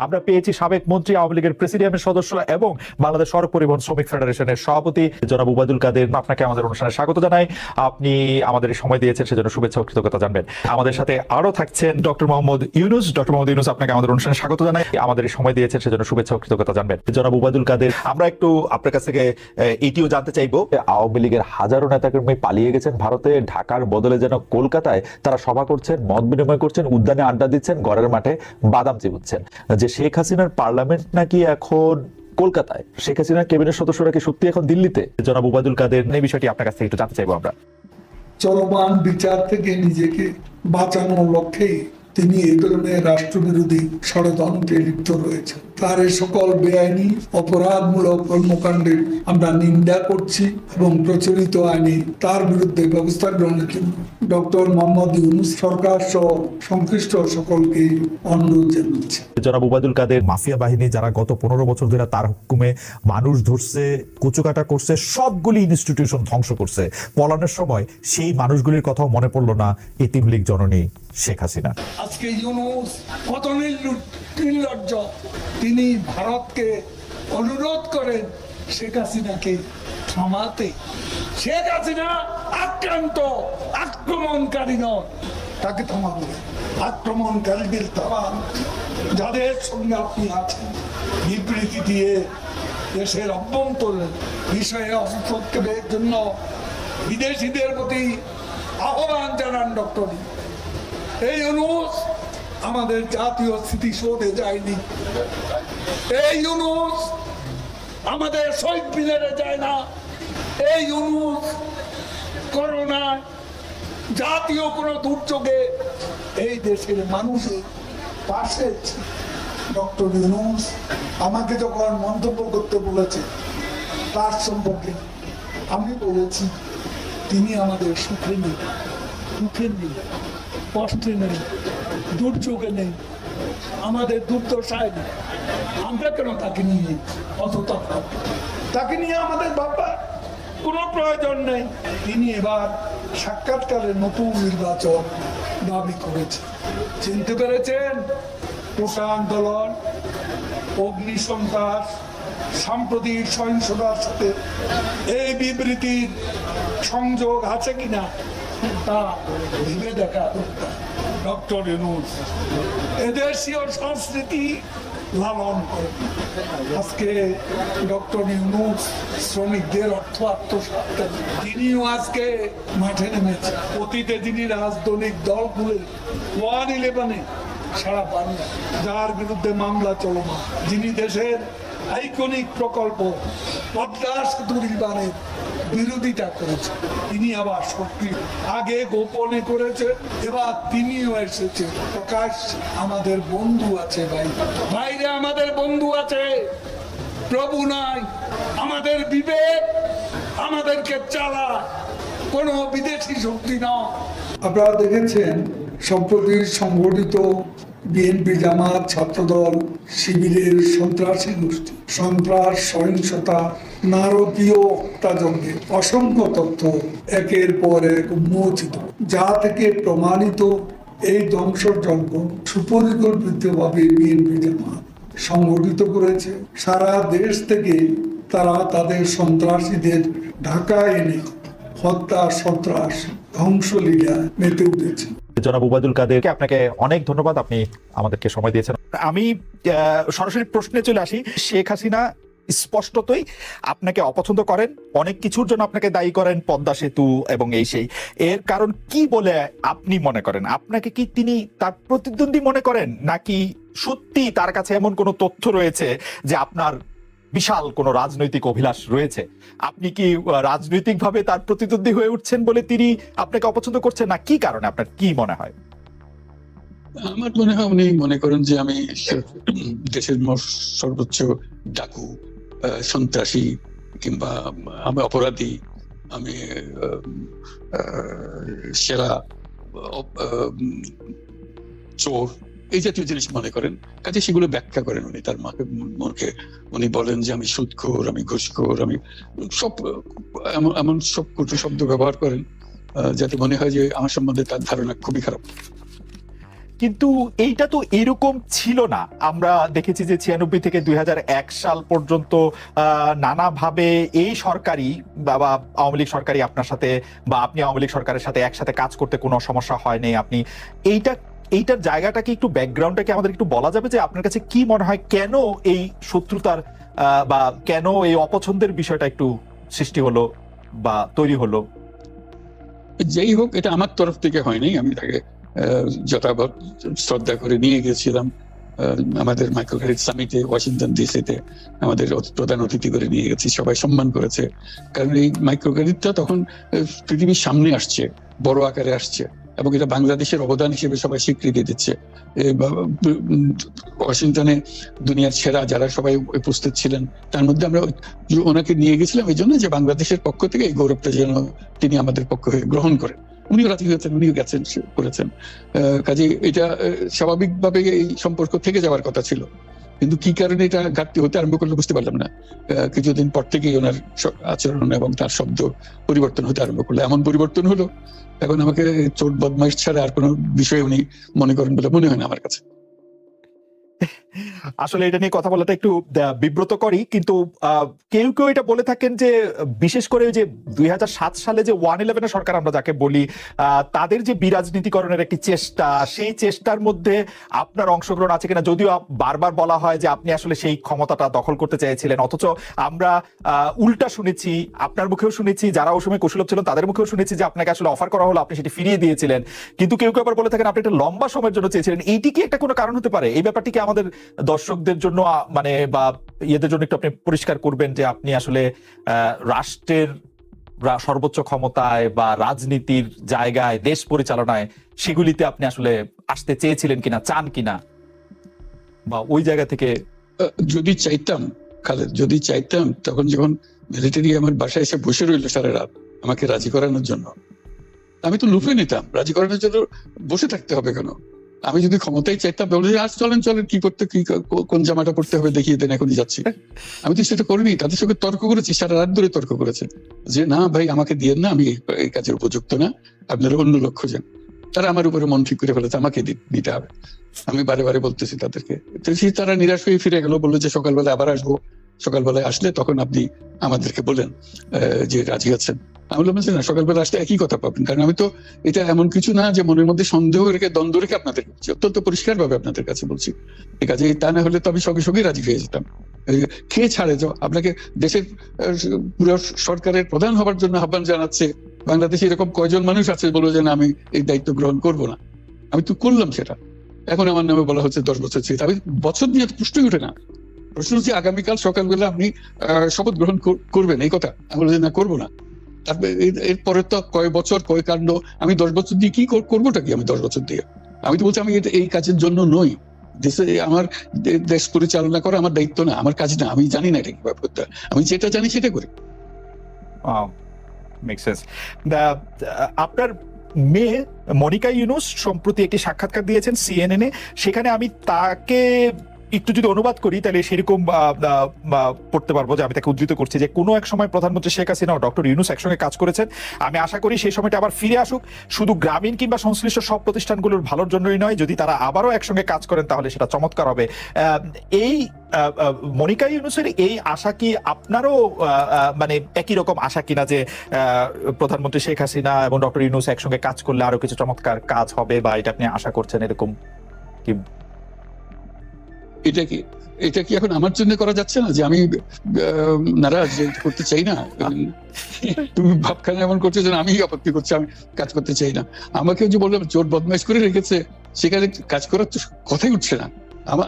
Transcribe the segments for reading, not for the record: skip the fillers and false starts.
আমরা পেয়েছি সাবেক মন্ত্রী, আওয়ামী লীগের প্রেসিডিয়ামের সদস্য এবং বাংলাদেশ সড়ক পরিবহন শ্রমিক ফেডারেশনের সভাপতি জনাব উবায়দুল কাদের। আপনাকে আমাদের অনুষ্ঠানে স্বাগত জানাই। আপনি আমাদের সময় দিয়েছেন, সেজন্য শুভেচ্ছা ও কৃতজ্ঞতা জানবেন। আমাদের সাথে আরো থাকছেন ডক্টর মোহাম্মদ ইউনুস। ডক্টর মোহাম্মদ ইউনুস, আপনাকে আমাদের অনুষ্ঠানে স্বাগত জানাই। আমাদের সময় দিয়েছেন, সেজন্য শুভেচ্ছা ও কৃতজ্ঞতা জানবেন। জনাব উবায়দুল কাদের, আমরা একটু আপনার কাছ থেকে এটিও জানতে চাইবো, আওয়ামী লীগের হাজারো নেতাকর্মী পালিয়ে গেছেন ভারতে, ঢাকার বদলে যেন কলকাতায় তারা সভা করছেন, মত বিনিময় করছেন, উদ্যানে আড্ডা দিচ্ছেন, ঘরের মাঠে বাদাম চিবুচ্ছেন। যে শেখ হাসিনার পার্লামেন্ট নাকি এখন কলকাতায়, শেখ হাসিনার ক্যাবিনেট সদস্যরা কি সত্যি এখন দিল্লিতে? জনাব উবায়দুল কাদের, এই বিষয়টি আপনার কাছ থেকে একটু জানতে চাইবো আমরা। চলমান বিচার থেকে নিজেকে বাঁচানোর লক্ষ্যেই তিনি এই ধরনের রাষ্ট্রবিরোধী ষড়যন্ত্রে লিপ্ত রয়েছেন। তার এই সকল বেআইনি অপরাধমূলক কর্মকাণ্ডের আমরা নিন্দা করছি এবং প্রচলিত আইনে তার বিরুদ্ধে ব্যবস্থা গ্রহণের জন্য ডক্টর মোহাম্মদ ইউনুস সরকার সহ সংশ্লিষ্ট সকলকে অনুরোধ জানাচ্ছি। জনাব উবায়দুল কাদের, মাফিয়া বাহিনী যারা গত 15 বছর ধরে তার হুকুমে মানুষ ধরছে, কুচুকাটা করছে, সবগুলি ইনস্টিটিউশন ধ্বংস করছে, পলানোর সময় সেই মানুষগুলির কথাও মনে পড়লো না এতিম লীগ জননী শেখ হাসিনা। আজকে ইউনুস কত নির্লজ্জ, তিনি ভারতকে অনুরোধ করেন শেখ হাসিনাকে থামাতে। শেখ হাসিনা আক্রান্ত, আক্রমণকারী নয়, তাকে থামাবে। আক্রমণকারীদের থামান, যাদের সঙ্গে আপনি আছেন, বিবৃতি দিয়ে দেশের অভ্যন্তরীণ বিষয়ে হস্তক্ষেপের জন্য বিদেশিদের প্রতি আহ্বান জানান ডক্টর। এই ইউনুস আমাদের জাতীয় স্মৃতিসৌধে যায়নি, এই ইউনুস আমাদের শহীদ মিনারে যায় না, এই ইউনুস করোনা জাতীয় কোনো দুর্যোগে এই দেশের মানুষের পাশে। ডক্টর ইউনুস আমাকে যখন মন্তব্য করতে বলেছে তার সম্পর্কে আমি বলেছি, তিনি আমাদের সুখে নেই, দুঃখে নেই, কষ্টে নেই, দুর্যোগে নেই, আমাদের দুর্দশায় নেই। আমরা কেন তাকে নিয়ে অত তৎপর? তাকে নিয়ে আমাদের ভাববার কোনো প্রয়োজন নেই। তিনি এবার সাক্ষাৎকারে নতুন নির্বাচন দাবি করেছেন। চিনতে পেরেছেন? কোটা আন্দোলন, অগ্নিসন্ত্রাস, সাম্প্রতিক সহিংসতার সাথে এই বিবৃতির সংযোগ আছে কিনা তা ভেবে দেখা দরকার। ডক্টর ইউনুস এদেশীয় সংস্কৃতি লালন করেন। আজকে ডক্টর ইউনুস শ্রমিকদের অর্থ আত্মসাৎ করেন, তিনিও আজকে মাঠে নেমেছেন। অতীতে তিনি রাজনৈতিক দলগুলোর 111-এ সারা পান না, যার বিরুদ্ধে মামলা চলমান, যিনি দেশের আইকনিক প্রকল্প পদ্মা সেতু নির্মাণের বিরোধিতা করেছে, তিনি আবার সক্রিয়। আগে গোপনে করেছেন, এবার তিনিও এসেছে প্রকাশ। আমাদের বন্ধু আছে ভাই, বাইরে আমাদের বন্ধু আছে, প্রভু নাই। আমাদের বিবেক আমাদেরকে চালায়, কোনো বিদেশি শক্তি নয়। আপনারা দেখেছেন সম্প্রতি সংগঠিত বিএনপি, জামাত, ছাত্রদল, শিবিরের সন্ত্রাসী গোষ্ঠী, সন্ত্রাস, সহিংসতা, নারকীয় হত্যাযজ্ঞের অসংখ্য তথ্য একের পর এক উন্মোচিত, যা থেকে প্রমাণিত এই ধ্বংসযজ্ঞ সুপরিকল্পিতভাবে বিএনপি, জামাত সংগঠিত করেছে। সারা দেশ থেকে তারা তাদের সন্ত্রাসীদের ঢাকায় এনে হত্যা, সন্ত্রাস, ধ্বংসলীলা মেতে উঠেছে। জনাব উবায়দুল কাদেরকে আপনাকে অনেক ধন্যবাদ, আপনি আমাদেরকে সময় দিয়েছেন। আমি সরাসরি প্রশ্নে চলে আসি। শেখ হাসিনা স্পষ্টতই আপনাকে অপছন্দ করেন, অনেক কিছুর জন্য আপনাকে দায়ী করেন, পদ্মা সেতু এবং এই সেই। এর কারণ কি বলে আপনি মনে করেন? আপনাকে কি তিনি তার প্রতিদ্বন্দ্বী মনে করেন, নাকি সত্যি তার কাছে এমন কোনো তথ্য রয়েছে যে আপনার বিশাল কোনো রাজনৈতিক অভিলাষ রয়েছে? আপনি কি রাজনৈতিকভাবে তার প্রতিদ্বন্দ্বী হয়ে উঠছেন বলে তিনি আপনাকে অপছন্দ করছেন, না কি কারণে? আপনার কি মনে হয়? আমার মনে হয় উনি মনে করেন যে আমি দেশের সর্বোচ্চ ডাকু, সন্ত্রাসী, কিংবা আমি অপরাধী, আমি সেরা চোর, এই জাতীয় জিনিস মনে করেন। কাজে সেগুলো ব্যাখ্যা করেন উনি তার মনকে। উনি বলেন যে আমি সুদখোর, আমি ঘুষখোর, আমি সব এমন সব কটু শব্দ ব্যবহার করেন যাতে মনে হয় যে আমার সম্বন্ধে তার ধারণা খুবই খারাপ। কিন্তু এইটা তো এরকম ছিল না। আমরা দেখেছি যে 96 থেকে 2001 সাল পর্যন্ত নানাভাবে এই সরকারি বা আওয়ামী লীগ সরকারি আপনার সাথে বা আপনি আওয়ামী লীগ সরকারের সাথে একসাথে কাজ করতে কোনো সমস্যা হয়নি। আপনি এইটার জায়গাটাকে একটু ব্যাকগ্রাউন্ডটাকে আমাদের একটু বলা যাবে যে আপনার কাছে কি মনে হয় কেন এই শত্রুতার বা কেন এই অপছন্দের বিষয়টা একটু সৃষ্টি হলো বা তৈরি হলো? যেই হোক, এটা আমার তরফ থেকে হয়নি। আমি তাকে যথাবৎ শ্রদ্ধা করে নিয়ে গেছিলাম আমাদের মাইক্রোক্রেডিট সামিটে ওয়াশিংটন ডিসিতে। আমাদের প্রধান অতিথি করে নিয়ে গেছি, সবাই সম্মান করেছে। কারণ এই মাইক্রোক্রেডিটটা তখন পৃথিবীর সামনে আসছে, বড় আকারে আসছে, এবং এটা বাংলাদেশের অবদান হিসেবে সবাই স্বীকৃতি দিচ্ছে। ওয়াশিংটনে দুনিয়ার সেরা যারা সবাই উপস্থিত ছিলেন, তার মধ্যে আমরা ওনাকে নিয়ে গেছিলাম এই জন্য যে বাংলাদেশের পক্ষ থেকে এই গৌরবটা যেন তিনি আমাদের পক্ষ হয়ে গ্রহণ করেন। উনিও রাজি হয়েছেন, উনিও গেছেন, করেছেন। কাজে এটা স্বাভাবিকভাবে এই সম্পর্ক থেকে যাওয়ার কথা ছিল, কিন্তু কি কারণে এটা ঘাটতি হতে আরম্ভ করলো বুঝতে পারলাম না। কিছুদিন পর থেকেই ওনার আচরণ এবং তার শব্দ পরিবর্তন হতে আরম্ভ করলো। এমন পরিবর্তন হলো এখন আমাকে চোট বদমাইশ ছাড়া আর কোনো বিষয় উনি মনে করেন বলে মনে হয় না আমার কাছে। আসলে এটা নিয়ে কথা বলাটা একটু বিব্রতকরই, কিন্তু কেউ কেউ এটা বলে থাকেন যে বিশেষ করে যে 2007 সালে যে 111 সরকার আমরা যাকে বলি, তাদের যে বিরাজনীতিকরণের একটি চেষ্টা, সেই চেষ্টার মধ্যে আপনার অংশগ্রহণ আছে কিনা। যদিও বারবার বলা হয় যে আপনি আসলে সেই ক্ষমতাটা দখল করতে চেয়েছিলেন, অথচ আমরা উল্টা শুনেছি, আপনার মুখেও শুনেছি, যারা ওই সময় কুশলভ ছিলেন তাদের মুখেও শুনেছি যে আপনাকে আসলে অফার করা হলো, আপনি সেটি ফিরিয়ে দিয়েছিলেন। কিন্তু কেউ কেউ আবার বলে থাকেন আপনি একটা লম্বা সময়ের জন্য চেয়েছিলেন। এইটি কি একটা কোনো কারণ হতে পারে? এই ব্যাপারটি কি আমাদের দর্শকদের জন্য মানে বা ইয়েদের জন্য একটু আপনি পরিষ্কার করবেন যে আপনি আসলে রাষ্ট্রের সর্বোচ্চ ক্ষমতায় বা রাজনীতির জায়গায়, দেশ পরিচালনায়, সেগুলিতে আপনি আসলে আসতে চেয়েছিলেন কিনা, চান কিনা, বা ওই জায়গা থেকে? যদি চাইতাম খালেদ, যদি চাইতাম, তখন যখন মিলিটারি আমার বাসায় এসে বসে রইল সারা রাত আমাকে রাজি করানোর জন্য, আমি তো লুফে নিতাম। রাজি করানোর জন্য বসে থাকতে হবে কেন? আমি যদি ক্ষমতায় চাইতাম বলে আজ চলেন চলেন, কি করতে, কি কোন জামাটা পড়তে হবে দেখিয়ে দেন, এখনই যাচ্ছি। আমি তো সেটা করিনি। তাদের সঙ্গে তর্ক করেছি, সারা রাত ধরে তর্ক করেছে যে না ভাই আমাকে দিয়েন না, আমি এই কাজের উপযুক্ত না, আপনারা অন্য লোক খোঁজেন। তারা আমার উপরে মন ঠিক করে ফেলেছে আমাকে দিতে হবে। আমি বারে বারে বলতেছি তাদেরকে, তারা নিরাশ হয়ে ফিরে গেল, বললো যে সকালবেলা আবার আসবো, সকালবেলায় আসলে তখন আপনি আমাদেরকে বলেন যে রাজি আছেন। আমি বললাম না, সকালবেলা আসলে একই কথা পাবেন, কারণ আমি তো এটা এমন কিছু না যে মনের মধ্যে সন্দেহ রেখে, দ্বন্দ্ব রেখে আপনাদের কাছে, অত্যন্ত পরিষ্কার ভাবে আপনাদের কাছে বলছি। ঠিক আছে, তা না হলে তো আমি সঙ্গে সঙ্গে রাজি হয়ে যেতাম। কে ছাড়ে যাও আপনাকে দেশের পুরো সরকারের প্রধান হবার জন্য আহ্বান জানাচ্ছে, বাংলাদেশে এরকম কয়জন মানুষ আছে বলবো যে না আমি এই দায়িত্ব গ্রহণ করবো না। আমি তো করলাম সেটা, এখন আমার নামে বলা হচ্ছে 10 বছর ছিল। আমি বছর নিয়ে প্রশ্নই ওঠে না। প্রশ্ন হচ্ছে আগামীকাল সকালবেলা আপনি শপথ গ্রহণ করবেন, এই কথা। আমি বলছি না, করবো না। তারপরে এরপরে তো কয় বছর, কয় কাণ্ড। আমি 10 বছর দিয়ে কি করবোটা কি? আমি 10 বছর দিয়ে, আমি তো বলছি আমি এই কাজের জন্য নই। দেশে আমার দেশ পরিচালনা করা আমার দায়িত্ব না, আমার কাজ না। আমি জানি না এটা কিভাবে করতে হয়, আমি যেটা জানি সেটা করি। আপনার মেয়ে মনিকা ইউনুস সম্প্রতি একটি সাক্ষাৎকার দিয়েছেন CNN-এ। সেখানে আমি তাকে একটু যদি অনুবাদ করি তাহলে সেরকম পড়তে পারবো, যে আমি তাকে উদ্ধৃত করছি যে কোনো এক সময় প্রধানমন্ত্রী শেখ হাসিনা ও ডক্টর ইউনুস একসঙ্গে কাজ করেছেন। আমি আশা করি সেই সময়টা আবার ফিরে আসুক, শুধু গ্রামীণ কিংবা সংশ্লিষ্ট সব প্রতিষ্ঠানগুলোর ভালোর জন্যই নয়। যদি তারা আবারও একসঙ্গে কাজ করেন তাহলে সেটা চমৎকার হবে। এই মনিকা ইউনুসের এই আশা কি আপনারও মানে একই রকম আশা কিনা, যে প্রধানমন্ত্রী শেখ হাসিনা এবং ডক্টর ইউনুস একসঙ্গে কাজ করলে আরো কিছু চমৎকার কাজ হবে, বা এটা আপনি আশা করছেন এরকম কি? এটা কি এখন আমার জন্য করা যাচ্ছে না যে আমি নারাজ করতে চাই না? তুমি ভাবখানা এমন করছো যে আমি আপত্তি করছি, আমি কাজ করতে চাই না। আমাকে যে বললাম চোট বদমাইশ করে রেখেছে, সেখানে কাজ করার তো কথাই উঠছে না।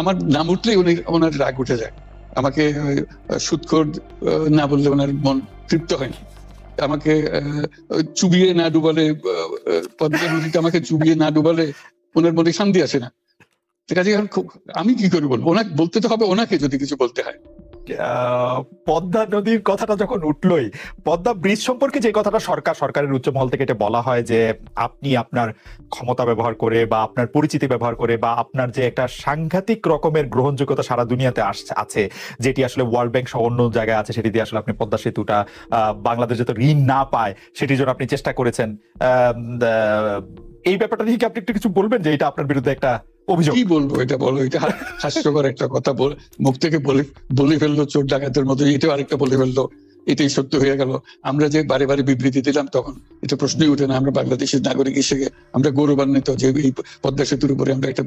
আমার নাম উঠলেই ওনার রাগ উঠে যায়। আমাকে সুদখোর না বললে ওনার মন তৃপ্ত হয় না। আমাকে চুবিয়ে না ডুবালে, পদ্মা নদীতে আমাকে চুবিয়ে না ডুবালে ওনার মনে শান্তি আসে না। আমি কি করে বলবো? ওনাকে বলতে তো হবে, ওনাকে যদি কিছু বলতে হয়। পদ্মা নদীর কথাটা যখন উঠলোই, পদ্মা ব্রিজ সম্পর্কে যে কথাটা সরকারের উচ্চ মহল থেকে এটা বলা হয় যে আপনি আপনার ক্ষমতা ব্যবহার করে বা আপনার পরিচিতি ব্যবহার করে বা আপনার যে একটা সাংঘাতিক রকমের গ্রহণযোগ্যতা সারা দুনিয়াতে আছে, যেটি আসলে ওয়ার্ল্ড ব্যাংক সহ অন্য জায়গায় আছে, সেটি দিয়ে আসলে আপনি পদ্মা সেতুটা বাংলাদেশ যাতে ঋণ না পায় সেটির জন্য আপনি চেষ্টা করেছেন। এই ব্যাপারটা নিয়ে কি আপনি একটু কিছু বলবেন, যে এটা আপনার বিরুদ্ধে একটা অভিযোগ? কি বলবো, এটা বলো, এটা হাস্যকর একটা কথা মুখ থেকে বলে ফেললো চোর ডাকাতের মতো, এটাও আরেকটা বলে ফেললো, এটাই সত্য হয়ে গেল। আমরা যে বারে বারে বিবৃতি দিলাম তখন এটা প্রশ্নই ওঠে না। আমরা বাংলাদেশের নাগরিক হিসেবে আমরা গৌরবান্বিত যে এই পদ্মা সেতুর উপরে আমরা একটা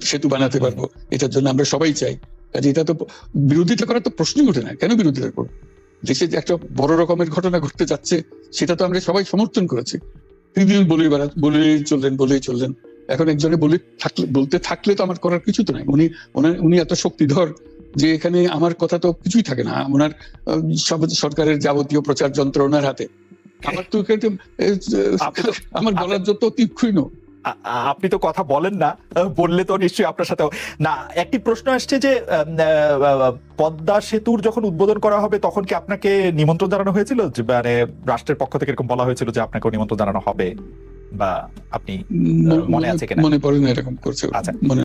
সেতু বানাতে পারবো, এটার জন্য আমরা সবাই চাই। কাজে এটা তো বিরোধিতা করার তো প্রশ্নই ওঠে না। কেন বিরোধিতা করবো? দেশে যে একটা বড় রকমের ঘটনা ঘটতে যাচ্ছে সেটা তো আমরা সবাই সমর্থন করেছি। তিনি বলেই চললেন। এখন একজনে বলতে থাকলে তো আমার করার কিছু তো নাই। উনি এত শক্তিধর যে এখানে আমার কথা তো কিছুই থাকে না। ওনার সরকারের যাবতীয় প্রচার যন্ত্র ওনার হাতে। আমার তো আমার বলার যত তীক্ষ্ণ। আপনি তো কথা বলেন না, বললে তো নিশ্চয়ই আপনার সাথে না। একটি প্রশ্ন আসছে যে পদ্মা সেতুর যখন উদ্বোধন করা হবে তখন কি আপনাকে নিমন্ত্রণ জানানো হয়েছিল, যে মানে রাষ্ট্রের পক্ষ থেকে এরকম বলা হয়েছিল যে আপনাকে নিমন্ত্রণ জানানো হবে, বা আপনি মনে আছে কিনা? মনে পড়ে না এরকম করছে। আচ্ছা। মনে